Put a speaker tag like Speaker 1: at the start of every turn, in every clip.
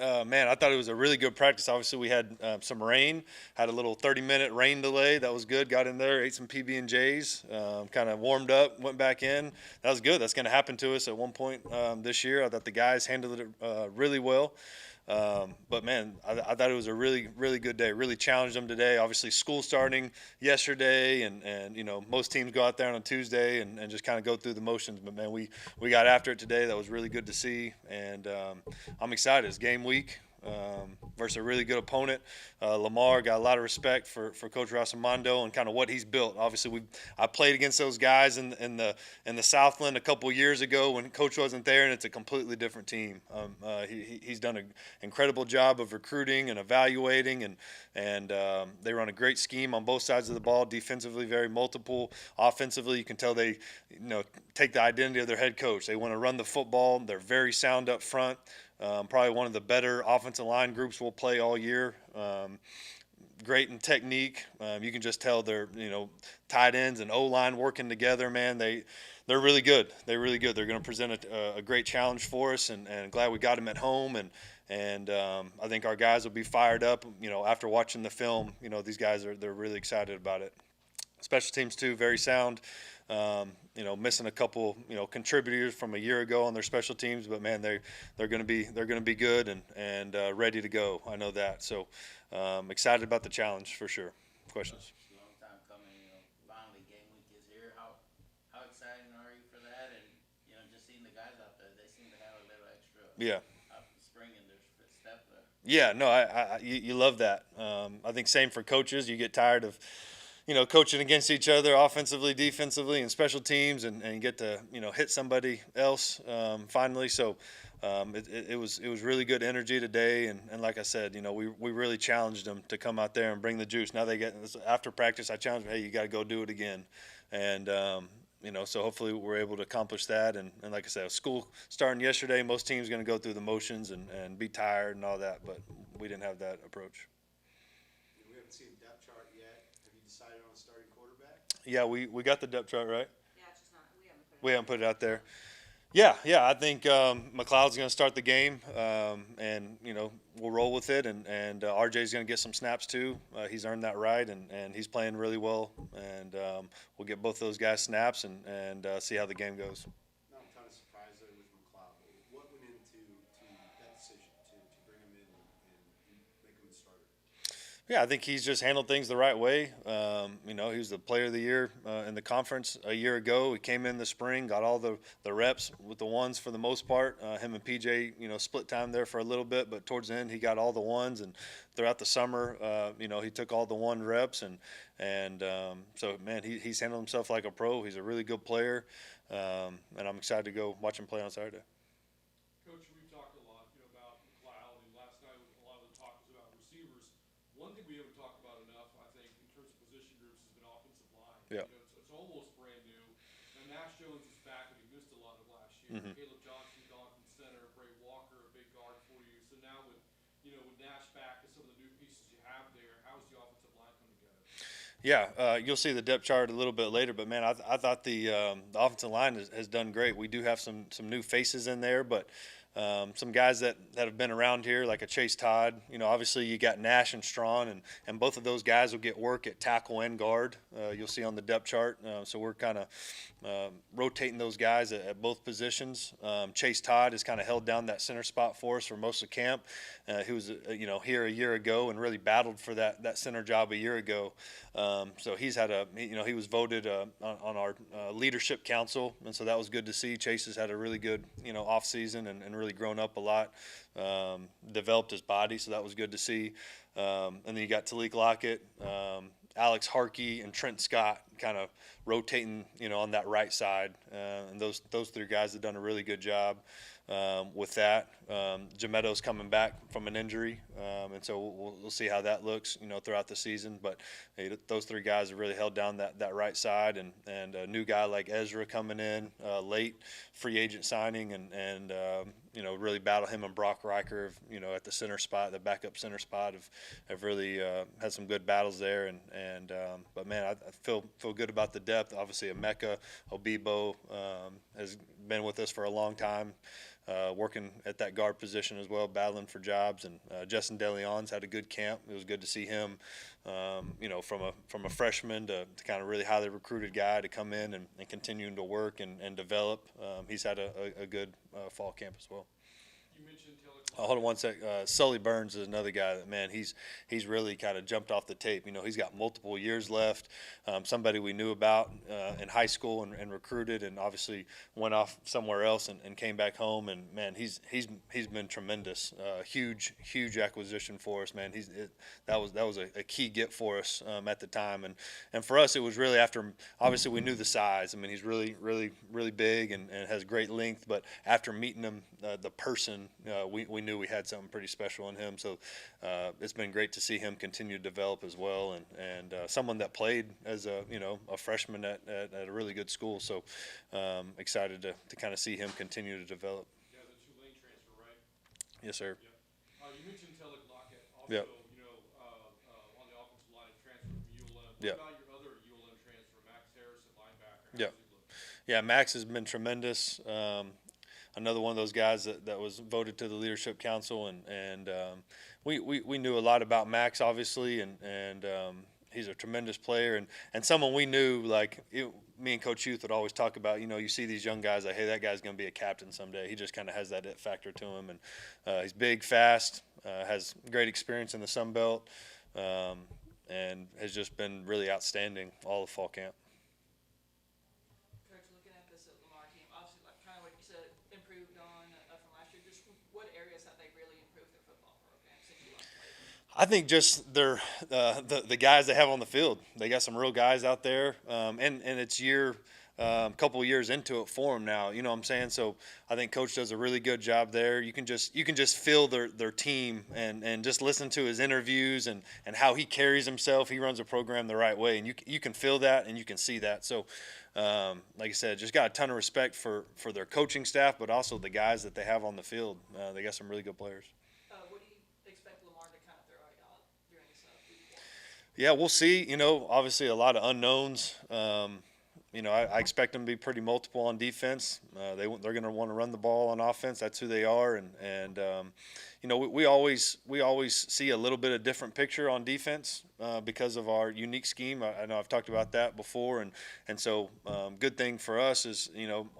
Speaker 1: Man, I thought it was a really good practice. Obviously, we had some rain, had a little 30-minute rain delay. That was good. Got in there, ate some PB&Js, kind of warmed up, went back in. That was good. That's going to happen to us at one point this year. I thought the guys handled it really well. But man, I thought it was a really, really good day. Really challenged them today. Obviously, school starting yesterday, and most teams go out there on a Tuesday and just kind of go through the motions. But man, we got after it today. That was really good to see, and I'm excited. It's game week. Versus a really good opponent. Lamar, got a lot of respect for Coach Rosamondo and kind of what he's built. Obviously, I played against those guys in the Southland a couple years ago when Coach wasn't there, and it's a completely different team. He's done an incredible job of recruiting and evaluating, and they run a great scheme on both sides of the ball. Defensively, very multiple. Offensively, you can tell they take the identity of their head coach. They want to run the football. They're very sound up front. Probably one of the better offensive line groups we'll play all year. Great in technique. You can just tell they're tight ends and O-line working together. Man, they're really good. They're really good. They're going to present a great challenge for us, and glad we got them at home. And I think our guys will be fired up. After watching the film, these guys they're really excited about it. Special teams too, very sound. Missing a couple, contributors from a year ago on their special teams, but man, they're going to be good and ready to go. I know that. So excited about the challenge for sure. Questions?
Speaker 2: Long time coming. Finally game week is here. How excited are you for that? And just seeing the guys out there, they seem to have a little extra.
Speaker 1: Yeah.
Speaker 2: Spring in their step there.
Speaker 1: Yeah. No, you love that. I think same for coaches. You get tired of coaching against each other offensively, defensively, and special teams, and get to hit somebody else finally. So it was really good energy today, and like I said, we really challenged them to come out there and bring the juice. Now they get after practice, I challenged them, hey, you got to go do it again, and so hopefully we're able to accomplish that. And like I said, school starting yesterday, most teams going to go through the motions and be tired and all that, but we didn't have that approach.
Speaker 3: We haven't seen a depth chart yet. Have you decided on a starting quarterback?
Speaker 1: Yeah, we got the depth chart, right?
Speaker 4: Yeah, it's just not.
Speaker 1: We haven't put it out there. Yeah. I think McLeod's going to start the game, and we'll roll with it. And RJ's going to get some snaps too. He's earned that right, and he's playing really well. And we'll get both those guys snaps and see how the game goes.
Speaker 3: Not a ton of surprise there with McLeod. What went into that decision to bring him in and make him a starter?
Speaker 1: Yeah, I think he's just handled things the right way. He was the player of the year in the conference a year ago. He came in the spring, got all the reps with the ones for the most part. Him and PJ, split time there for a little bit, but towards the end he got all the ones. And throughout the summer, he took all the one reps. And so, man, he's handled himself like a pro. He's a really good player, and I'm excited to go watch him play on Saturday.
Speaker 5: Coach, we've talked a lot, about McLeod, and last night a lot of the talk was about receivers. One thing we haven't talked about enough, I think, in terms of position groups has been offensive line.
Speaker 1: Yeah.
Speaker 5: It's almost brand new. Now Nash Jones is back, but he missed a lot of last year.
Speaker 1: Mhm.
Speaker 5: Caleb Johnson gone from center, Bray Walker a big guard for you. So now with Nash back and some of the new pieces you have there, how's the offensive line come together?
Speaker 1: Yeah, you'll see the depth chart a little bit later, but man, I thought the offensive line has done great. We do have some new faces in there, but some guys that have been around here, like a Chase Todd. Obviously you got Nash and Strawn, and both of those guys will get work at tackle and guard. You'll see on the depth chart. So we're kind of rotating those guys at both positions. Chase Todd has kind of held down that center spot for us for most of camp. He was here a year ago and really battled for that center job a year ago. So he's had he was voted on our leadership council, and so that was good to see. Chase has had a really good off season and really grown up a lot, developed his body, so that was good to see. And then you got Talik Lockett, Alex Harkey, and Trent Scott kind of rotating on that right side, and those three guys have done a really good job with that. Jametto's coming back from an injury, and so we'll see how that looks throughout the season. But hey, those three guys have really held down that right side, and a new guy like Ezra coming in late, free agent signing, and really battle him and Brock Riker at the center spot, the backup center spot, have really had some good battles there. But man, I feel good about the depth. Obviously, Emeka Obibo has been with us for a long time. working at that guard position as well, battling for jobs. And Justin DeLeon's had a good camp. It was good to see him, from a freshman to kind of really highly recruited guy to come in and continuing to work and develop. He's had a good fall camp as well.
Speaker 5: You mentioned
Speaker 1: Hold on one sec. Sully Burns is another guy that, man, he's really kind of jumped off the tape. He's got multiple years left. Somebody we knew about in high school and recruited, and obviously went off somewhere else and came back home. And man, he's been tremendous. Huge acquisition for us, man. That was a key get for us at the time, and for us it was really after. Obviously, we knew the size. I mean, he's really big and has great length. But after meeting him, the person, we knew we had something pretty special in him. So it's been great to see him continue to develop as well, and someone that played as a freshman at a really good school. So excited to kind of see him continue to develop.
Speaker 5: Yeah, the Tulane transfer, right?
Speaker 1: Yes, sir.
Speaker 5: Yeah. You mentioned Telek Lockett. Also,
Speaker 1: Yep.
Speaker 5: On the offensive line, transfer from ULM. What
Speaker 1: Yep.
Speaker 5: about your other ULM transfer, Max Harrison, linebacker?
Speaker 1: Yep.
Speaker 5: How's he look?
Speaker 1: Yeah, Max has been tremendous. Another one of those guys that was voted to the leadership council, and we knew a lot about Max, obviously, and he's a tremendous player and someone we knew. Me and Coach Youth would always talk about. You see these young guys like, hey, that guy's going to be a captain someday. He just kind of has that it factor to him, and he's big, fast, has great experience in the Sun Belt, and has just been really outstanding all of fall camp.
Speaker 4: Coach, looking at this Lamar team, obviously, like kind of what you said, improved on from last year. Just what areas have they really improved their football program since you last played?
Speaker 1: I think just the guys they have on the field. They got some real guys out there, and it's couple years into it for them now. You know what I'm saying? So I think Coach does a really good job there. You can just feel their team and just listen to his interviews and how he carries himself. He runs a program the right way, and you can feel that and you can see that. So like I said, just got a ton of respect for their coaching staff, but also the guys that they have on the field. They got some really good players.
Speaker 4: What do you expect Lamar to kind of throw at y'all during this week?
Speaker 1: Yeah, we'll see. Obviously a lot of unknowns. I expect them to be pretty multiple on defense. They're going to want to run the ball on offense. That's who they are, and we always see a little bit of different picture on defense because of our unique scheme. I know I've talked about that before, and so good thing for us is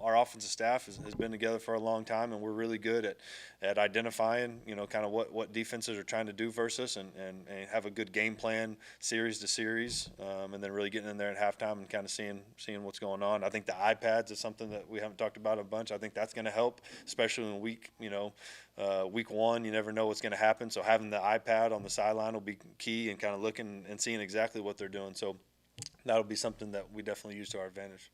Speaker 1: our offensive staff has been together for a long time, and we're really good at identifying kind of what defenses are trying to do versus us, and have a good game plan series to series, and then really getting in there at halftime and kind of seeing what's going on. I think the iPads is something that we haven't talked about a bunch. I think that's going to help, especially in week one. You never know what's going to happen, so having the iPad on the sideline will be key, and kind of looking and seeing exactly what they're doing. So that'll be something that we definitely use to our advantage.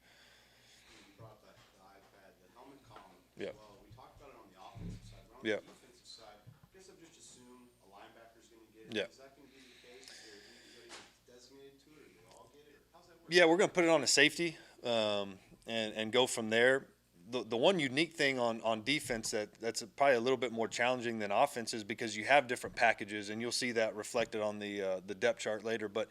Speaker 3: You brought up the iPad, the helmet column as
Speaker 1: Yeah.
Speaker 3: well. We talked about it on the offensive side, but on
Speaker 1: Yeah.
Speaker 3: the defensive side, I guess I've just assumed a linebacker's going to get it.
Speaker 1: Yeah.
Speaker 3: Is that going to be the case? Is there anybody designated to it, or do they all get it, or how's that work?
Speaker 1: Yeah, we're going to put it on a safety and go from there. The one unique thing on defense that's probably a little bit more challenging than offense is because you have different packages, and you'll see that reflected on the depth chart later. But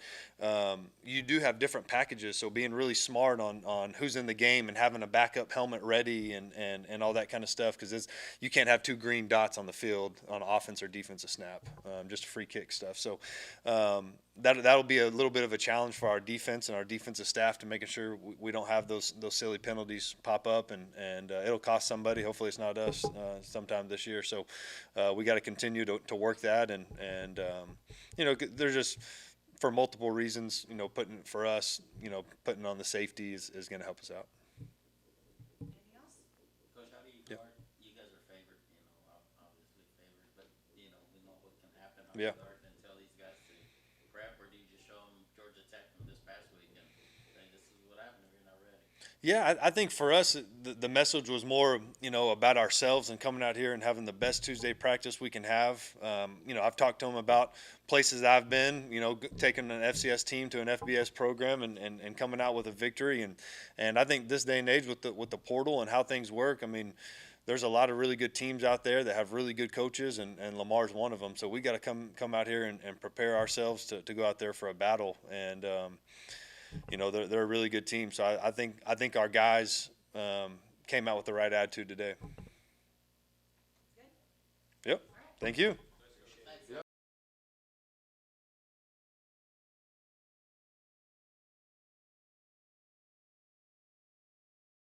Speaker 1: you do have different packages, so being really smart on who's in the game and having a backup helmet ready and all that kind of stuff, because you can't have two green dots on the field on offense or defensive snap, just free kick stuff. So that'll be a little bit of a challenge for our defense and our defensive staff to making sure we don't have those silly penalties pop up, and it'll cost somebody. Hopefully it's not us sometime this year. So we got to continue to work that, and they're just for multiple reasons. Putting on the safety is going to help us out.
Speaker 4: Anything else?
Speaker 2: Coach, how do you
Speaker 1: Yep.
Speaker 2: guard? You guys are favored, obviously favored, but we know what can happen. How
Speaker 1: Yeah.
Speaker 2: do you guard and tell these guys to prep, or do you just show them Georgia Tech from this past week and say, this is what happened if you're not ready?
Speaker 1: Yeah, I think for us, the message was more, about ourselves and coming out here and having the best Tuesday practice we can have. I've talked to them about places I've been, taking an FCS team to an FBS program and coming out with a victory. And I think this day and age with the portal and how things work, I mean, there's a lot of really good teams out there that have really good coaches, and Lamar's one of them. So we got to come out here and prepare ourselves to go out there for a battle. And they're a really good team. So I think our guys came out with the right attitude today. Yep. Thank you.